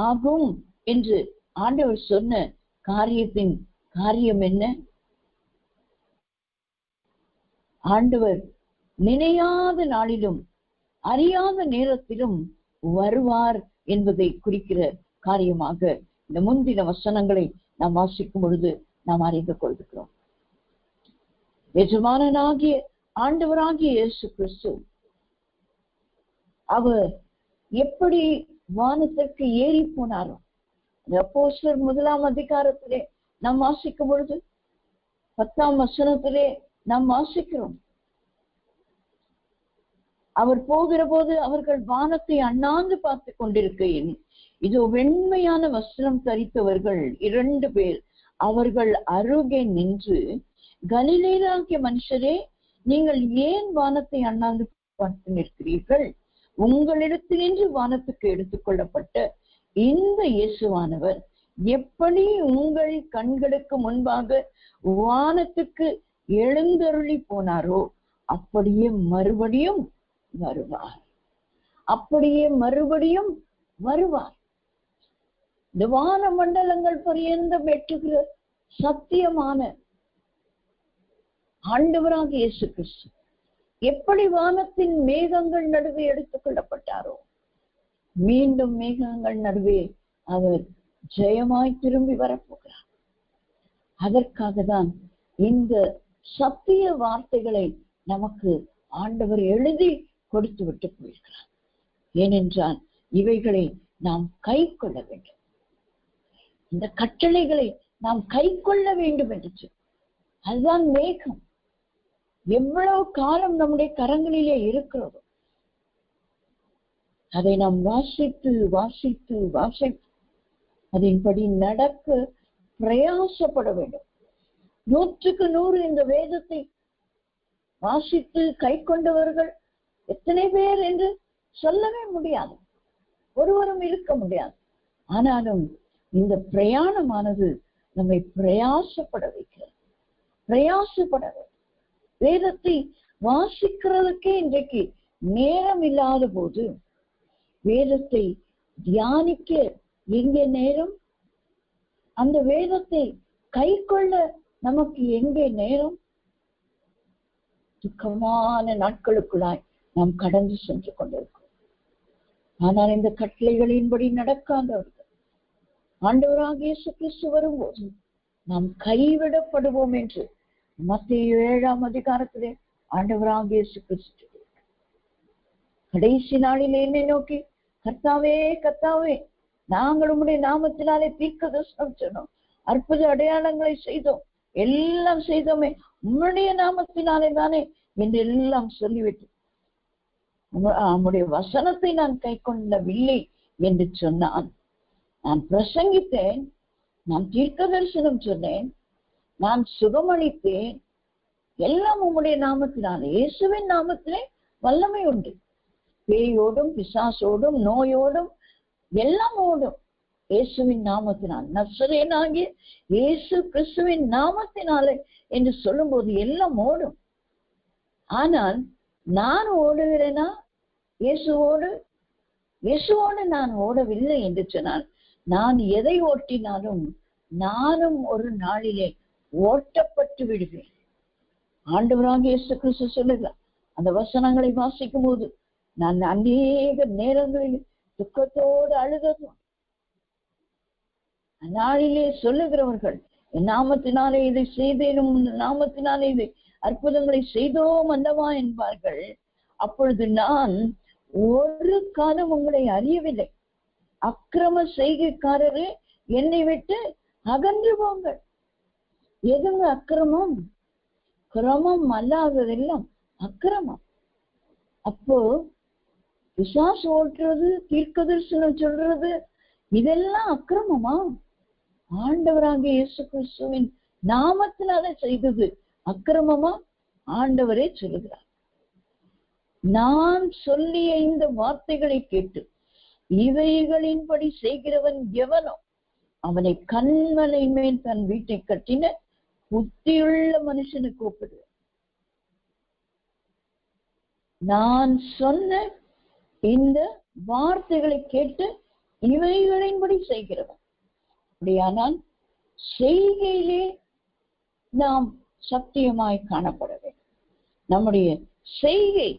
ஆகும் என்று ஆண்டவர் சொன்ன காரியத்தின் காரியம் என்ன? ஆண்டவர் நினையாத நாளிலும் அறியாத நேரத்திலும் வருவார் என்பதை குறிக்கிற காரியமாக இந்த முந்தின வசனங்களை நாம் வாசிக்கும் பொழுது நாம் அறிந்து கொள்கிறோம். எஜமானனாகிய ஆண்டவராகிய இயேசு கிறிஸ்து அவர் எப்படி வானத்திற்கு ஏறி போனாரோ, அப்போஸ்தலர் 1ஆம் அதிகாரத்திலே நாம் வாசிக்கும் பொழுது 10ஆம் வசனத்திலே நாம் வாசிக்கிறோம். அவர் போகிற போது அவர்கள் வானத்தை அண்ணாந்து பார்த்து கொண்டிருக்கையில், இதோ வெண்மையான வஸ்திரம் தரித்தவர்கள் 2 பேர் அவர்கள் அருகே நின்று, கலிலேயராகிய மனுஷரே, நீங்கள் ஏன் வானத்தை அண்ணாந்து பார்த்து நிற்கிறீர்கள்? உங்களிடத்தினின்று வானத்துக்கு எடுத்துக் கொள்ளப்பட்ட இந்த இயேசுவானவர் எப்படி உங்கள் கண்களுக்கு முன்பாக வானத்துக்கு எழுந்தருளி போனாரோ அப்படியே மறுபடியும் வருவார். அப்படியே மறுபடியும் வருவார். இந்த வான மண்டலங்கள் பரியந்தம் எட்டுகிற சத்தியமான ஆண்டவராக இயேசு கிறிஸ்து எப்படி வானத்தின் மேகங்கள் நடுவே எடுத்துக் கொள்ளப்பட்டாரோ, மீண்டும் மேகங்கள் நடுவே அவர் ஜெயமாய் திரும்பி வரப்போகிறார். அதற்காக தான் இந்த சத்திய வார்த்தைகளை நமக்கு ஆண்டவர் எழுதி கொடுத்து விட்டு போயிருக்கிறார். ஏனென்றால் இவைகளை நாம் கை கொள்ள வேண்டும். இந்த கட்டளைகளை நாம் கை கொள்ள வேண்டும் என்று அதுதான் மேகம். எவ்வளவு காலம் நம்முடைய கரங்களிலே இருக்கிறதோ அதை நாம் வாசித்து வாசித்து வாசித்து அதன்படி நடக்க பிரயாசப்பட வேண்டும். 100க்கு 100 இந்த வேதத்தை வாசித்து கை கொண்டவர்கள் எத்தனை பேர் என்று சொல்லவே முடியாது, ஒருவரும் இருக்க முடியாது. ஆனாலும் இந்த பிரயாணமானது நம்மை பிரயாசப்பட வைக்கிறது. பிரயாசப்பட வேண்டும். வேதத்தை வாசிக்கிறதுக்கே இன்றைக்கு நேரம் இல்லாத போது வேதத்தை தியானிக்க எங்கே நேரம்? அந்த வேதத்தை கை கொள்ள நமக்கு எங்கே நேரம்? துக்கமான நாட்களுக்குள்ளாய் நாம் கடந்து சென்று கொண்டிருக்கிறோம். ஆனால் இந்த கட்டளைகளின்படி நடக்காதவர்கள் ஆண்டவராக இயேசு கிறிஸ்து வரும்போது நாம் கைவிடப்படுவோம் என்று மத்தேயு 7ஆம் அதிகாரத்திலே ஆண்டவராக இயேசு கிறிஸ்து கடைசி நாளில் என்னை நோக்கி, கர்த்தாவே கர்த்தாவே, நாங்கள் உம்முடைய நாமத்தினாலே தீர்க்கதரிசனம் சொன்னோம், அற்புத அடையாளங்களை செய்தோம், எல்லாம் செய்தோமே உம்முடைய நாமத்தினாலே தானே என்று எல்லாம் சொல்லிவிட்டு நம்முடைய வசனத்தை நான் கை கொள்ளவில்லை என்று சொன்னான். நான் பிரசங்கித்தேன், நான் தீர்க்க தரிசனம் சொன்னேன், நான் சுகமளித்தேன், எல்லாம் உம்முடைய நாமத்தினாலே, இயேசுவின் நாமத்திலே வல்லமை உண்டு. பேயோடும் பிசாசோடும் நோயோடும் எல்லாம் ஓடும் இயேசுவின் நாமத்தினால். நசரேயனாகிய இயேசு கிறிஸ்துவின் நாமத்தினாலே என்று சொல்லும் போது எல்லாம் ஓடும். ஆனால் நான் ஓடுகிறேனா? இயேசுவோடு நான் ஓடவில்லை என்று சொன்னால், நான் எதை ஓட்டினாலும் நானும் ஒரு நாளிலே ஓட்டப்பட்டு விடுவேன். ஆண்டவராக இயேசு கிறிஸ்து சொல்லுகிறார். அந்த வசனங்களை வாசிக்கும் போது நான் அநேக நேரங்களில் துக்கத்தோடு அழுததும், அந்நாளிலே சொல்லுகிறவர்கள் என் நாமத்தினாலே இதை செய்தேனும், நாமத்தினாலே இதை அற்புதங்களை செய்தோம் அல்லவா என்பார்கள். அப்பொழுது நான் ஒரு காலம் உங்களை அறியவில்லை, அக்கிரம செய்கைக்காரரே என்னை விட்டு அகன்று போங்கள். எதுங்க அக்கிரமம்? கிரமம் அல்லாததெல்லாம் அக்கிரமம். அப்போ பிசாசு ஓட்டுறது, தீர்க்கதரிசனம் சொல்றது, இதெல்லாம் அக்கிரமமா? ஆண்டவராக இயேசு கிறிஸ்துவின் நாமத்தினால செய்தது அக்கிரமமா? ஆண்டவரே சொல்லுகிறார். நான் சொல்லிய இந்த வார்த்தைகளை கேட்டு இவைகளின்படி செய்கிறவன் எவனோ அவனை கண்மலை மேல் தன் வீட்டை கட்டின புத்தியுள்ள மனுஷனுக்கு ஒப்பிடு. நான் சொன்ன இந்த வார்த்தைகளை கேட்டு இவைகளின்படி செய்கிறவன். அப்படியானால் செய்கையிலே நாம் சத்தியமாய் காணப்பட வேண்டும். நம்முடைய செய்கை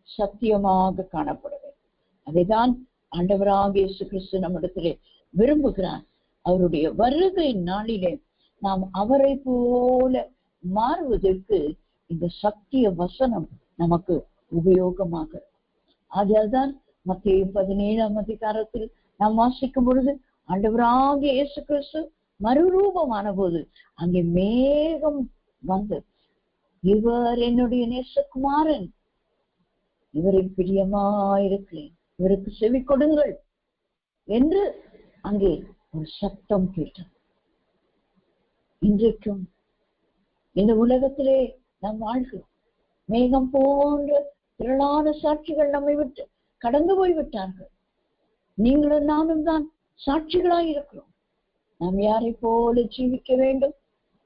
சத்தியமாக காணப்பட வேண்டும். அதைதான் ஆண்டவராக இயேசு கிறிஸ்து நம்மிடத்திலே விரும்புகிறார். அவருடைய வருகை நாளிலே நாம் அவரை போல மாறுவதற்கு இந்த சத்திய வசனம் நமக்கு உபயோகமாக. அதுதான் மத்தேயு 17ஆம் அதிகாரத்தில் நாம் வாசிக்கும் பொழுது ஆண்டவராக இயேசு கிறிஸ்து மறுரூபமான போது அங்கே மேகம் வந்து, இவர் என்னுடைய நேசகுமாரன், இவரின் பிரியமாயிருக்கிறேன், இவருக்கு செவி கொடுங்கள் என்று அங்கே ஒரு சத்தம் கேட்டது. இன்றைக்கும் இந்த உலகத்திலே நாம் வாழ்கிறோம். மேகம் போன்ற திரளான சாட்சிகள் நம்மை விட்டு கடந்து போய்விட்டார்கள். நீங்களும் நானும் தான் சாட்சிகளாய் இருக்கிறோம். நாம் யாரை போல ஜீவிக்க வேண்டும்?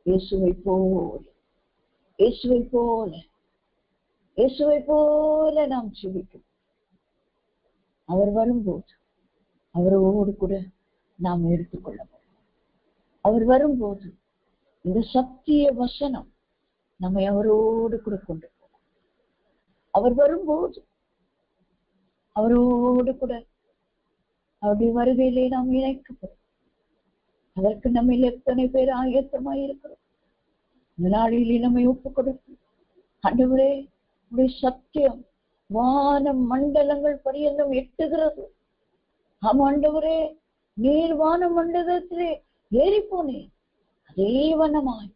இயேசுவை போல, இயேசுவை போல, இயேசுவை போல நாம் ஜீவிக்கும். அவர் வரும்போது அவரோடு கூட நாம் எடுத்துக்கொள்ள வேண்டும். அவர் வரும்போது இந்த சத்திய வசனம் நம்மை அவரோடு கூட கொண்டு போகும். அவர் வரும்போது அவரோடு கூட அவருடைய வருகையிலே நாம் இணைக்கப்படும். அதற்கு நம்ம எத்தனை பேர் ஆயத்தமாய் இருக்கிறோம். இந்த நாளிலே நம்மை ஒப்புக் கொடுக்கும். ஆண்டவரே, உடைய சத்தியம் வான மண்டலங்கள் பரியந்தம் எட்டுகிறது. ஆம் ஆண்டவரே, நீர் வான மண்டலத்திலே ஏறி போனேன். அதே வனமாய்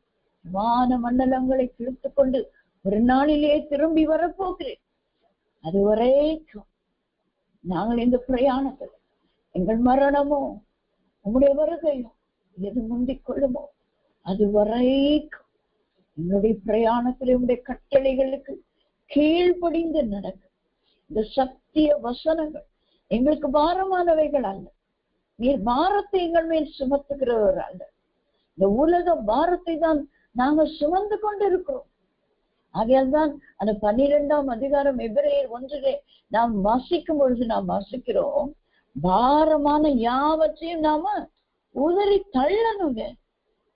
வான மண்டலங்களை கிழித்துக் கொண்டு ஒரு நாளிலே திரும்பி வரப்போகிறேன். அது வரைக்கும் நாங்கள் இந்த பிரயாணத்தில் எங்கள் மரணமோ உங்களுடைய வருகையோ எது முந்திக் கொள்ளுமோ அது வரைக்கும் எங்களுடைய பிரயாணத்தில் உங்களுடைய கட்டளைகளுக்கு கீழ்ப்படிந்து நடக்கும். இந்த சத்திய வசனங்கள் எங்களுக்கு பாரமானவைகள் அல்ல. நீர் பாரத்தை எங்கள் மேல் சுமத்துகிறவர் அல்ல. இந்த உலக பாரத்தை தான் நாங்கள் சுமந்து கொண்டிருக்கிறோம். ஆகையால் தான் அந்த 12ஆம் அதிகாரம் எபிரேயர் 1 நாம் வாசிக்கும் பொழுது நாம் வாசிக்கிறோம், பாரமான யாவற்றையும் நாம உதறி தள்ளணுங்க.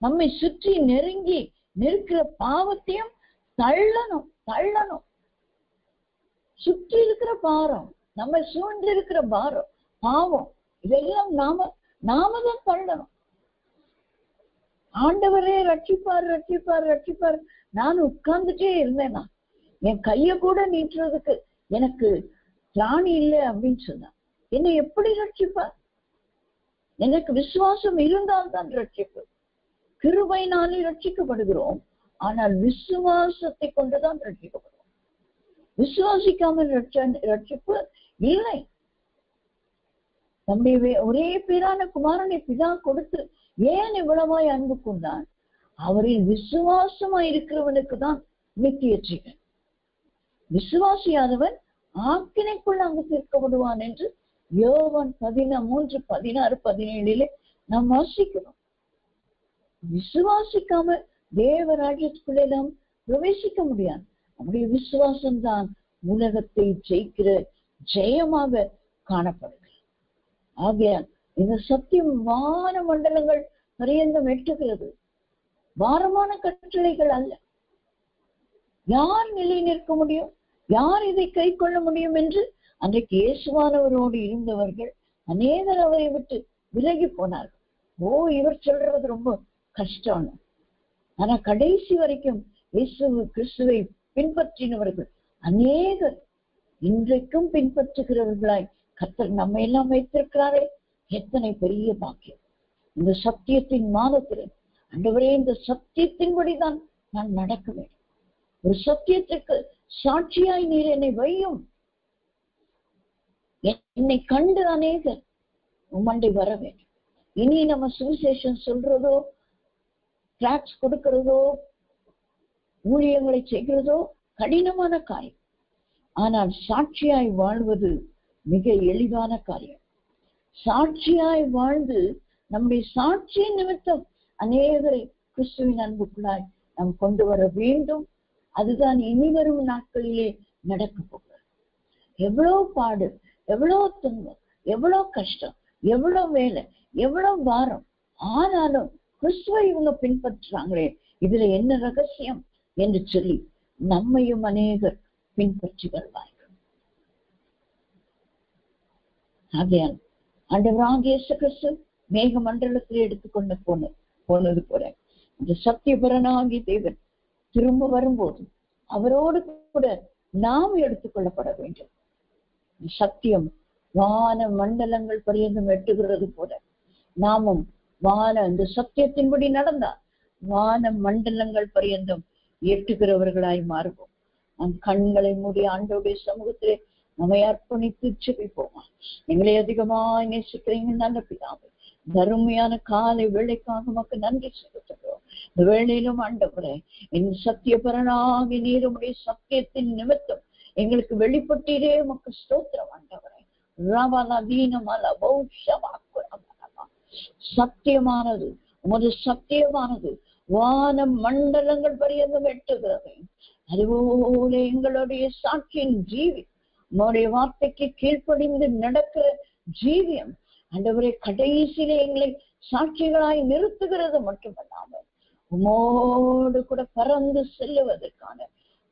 நம்மை சுற்றி நெருங்கி நிற்கிற பாவத்தையும் தள்ளணும். சுற்றி இருக்கிற பாரம், நம்ம சூழ்ந்து இருக்கிற பாவம், இதெல்லாம் நாம தான் தள்ளணும். ஆண்டவரே ரட்சிப்பார் ரட்சிப்பார் ரட்சிப்பார். நான் உட்கார்ந்துட்டே இருந்தேனா, என் கைய கூட நீட்டுறதுக்கு எனக்கு திராணி இல்லை அப்படின்னு சொன்னா என்னை எப்படி ரட்சிப்பார்? எனக்கு விசுவாசம் இருந்தால்தான் ரட்சிப்பு. கிருபையினாலே ரட்சிக்கப்படுகிறோம், ஆனால் விசுவாசத்தை கொண்டுதான் ரட்சிக்கப்படுகிறோம். விசுவாசிக்காமல் ரட்சிப்பு இல்லை. நம்முடைய ஒரே பேரான குமாரனை பிதா கொடுத்து ஏன் இவ்வளவாய் அன்பு கொண்டான்? அவரில் விசுவாசமாய் இருக்கிறவனுக்கு தான் நித்திய ஜீவன். விசுவாசியாதவன் ஆக்கினைக்குள் அங்கு தீர்க்கப்படுவான் என்று யோவான் 13, 16, 17 நாம் வாசிக்கிறோம். விசுவாசிக்காம தேவராஜ்யத்துக்குள்ளே நாம் பிரவேசிக்க முடியாது. நம்முடைய விசுவாசம் தான் உலகத்தை ஜெயிக்கிற ஜெயமாக காணப்படுகிறது. ஆகையால் இந்த சத்தியம் வான மண்டலங்கள் பரியந்தம் எட்டுகிறது. பாரமான கட்டளைகள் அல்ல. யார் நிலை நிற்க முடியும்? யார் இதை கை கொள்ள முடியும் என்று அன்றைக்கு இயேசுவானவரோடு இருந்தவர்கள் அநேகர் அவரை விட்டு விலகி போனார்கள். இவர் சொல்றது ரொம்ப கஷ்டம். ஆனா கடைசி வரைக்கும் கிறிஸ்துவை பின்பற்றினவர்கள் அநேகர் இன்றைக்கும் பின்பற்றுகிறவர்களாய் கர்த்தர் நம்ம எல்லாம் வைத்திருக்கிறாரே, எத்தனை பெரிய பாக்கியம். இந்த சத்தியத்தின் மாதத்தில் ஆண்டவரே, இந்த சத்தியத்தின்படிதான் நான் நடக்க வேண்டும். ஒரு சத்தியத்துக்கு சாட்சியாய் நீர் என்னை வையும். என்னை கண்டு அநேகர் உம்மண்டை வர வேண்டும். இனி நம்ம சுவிசேஷம் சொல்றதோ, டிராக்ஸ் கொடுக்கிறதோ, ஊழியங்களை செய்கிறதோ கடினமான காரியம். ஆனால் சாட்சியாய் வாழ்வது மிக எளிதான காரியம். சாட்சியாய் வாழ்ந்து நம்முடைய சாட்சியின் நிமித்தம் அநேகரை கிறிஸ்துவின் அன்புக்குள்ளாய் நாம் கொண்டு வர வேண்டும். அதுதான் இனி வரும் நாட்களிலே நடக்க போகிறது. எவ்வளவு பாடு, எவ்வளவு துன்பம், எவ்வளவு கஷ்டம், எவ்வளவு வேலை, எவ்வளவு பாரம், ஆனாலும் கிறிஸ்துவை இவங்க பின்பற்றுறாங்களே, இதுல என்ன ரகசியம் என்று சொல்லி நம்மையும் அநேகர் பின்பற்றி வருவார்கள். ஆகையால் ஆண்டவராகிய இயேசு கிறிஸ்து மேக மண்டலத்தில் எடுத்துக்கொண்டு போனது போல இந்த சத்தியபரனாகிய தேவன் திரும்ப வரும்போது அவரோடு கூட நாம் எடுத்துக்கொள்ளப்பட வேண்டும். சத்தியம் வான மண்டலங்கள் பரியந்தம் எட்டுகிறது போல நாமும் இந்த சத்தியத்தின்படி நடந்தால் வான மண்டலங்கள் பரியந்தம் எட்டுகிறவர்களாய் மாறுவோம். நம் கண்களை மூடி ஆண்டோடைய சமூகத்திலே நம்மை அர்ப்பணித்து செபிப்போமா. எங்களை அதிகமாய் நேசிக்கிறீங்க நல்ல பிதாவே, தருமையான காலை வேளைக்காக நமக்கு நன்றி செலுத்துகிறோம். இந்த வேளையிலும் ஆண்டவரே, என் சத்தியபரனாகி நீருடைய சத்தியத்தின் நிமித்தம் எங்களுக்கு வெளிப்பட்டீரே, உமக்கு ஸ்தோத்திரம் ஆண்டவரே. ரவலதீனமல பௌஷவாக்குரமலமா சத்தியமானது, உமது சத்தியமானது வான மண்டலங்கள் பரியந்தம் எட்டுகிறது. அதுபோல எங்களுடைய சாட்சியின் ஜீவி, உங்களுடைய வார்த்தைக்கு கீழ்ப்படிந்து நடக்கிற ஜீவியம் ஆண்டவரே கடைசியிலே எங்களை சாட்சிகளாய் நிறுத்துகிறது மட்டுமல்லாமல் உமோடு கூட பறந்து செல்லுவதற்கான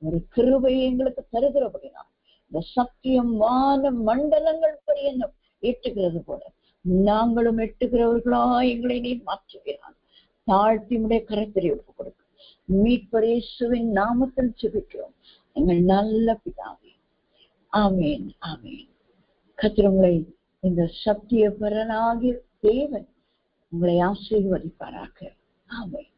ஒரு கிருபையை எங்களுக்கு தருகிறபடினால் இந்த சத்தியம் வான மண்டலங்கள் பரியந்தம் எட்டுகிறது போல நாங்களும் எட்டுகிறவர்களா எங்களை நீ மாற்றுகிறான். தாழ்த்தி உடைய கரத்திலே ஒப்புக் கொடுக்க மீட்பர் இயேசுவின் நாமத்தில் ஜெபிக்கிறோம் எங்கள் நல்ல பிதாவே. ஆமேன், ஆமேன். கர்த்தர் உங்களை இந்த சத்திய பரனாகிய தேவன் உங்களை ஆசீர்வதிப்பாராக. ஆமென்.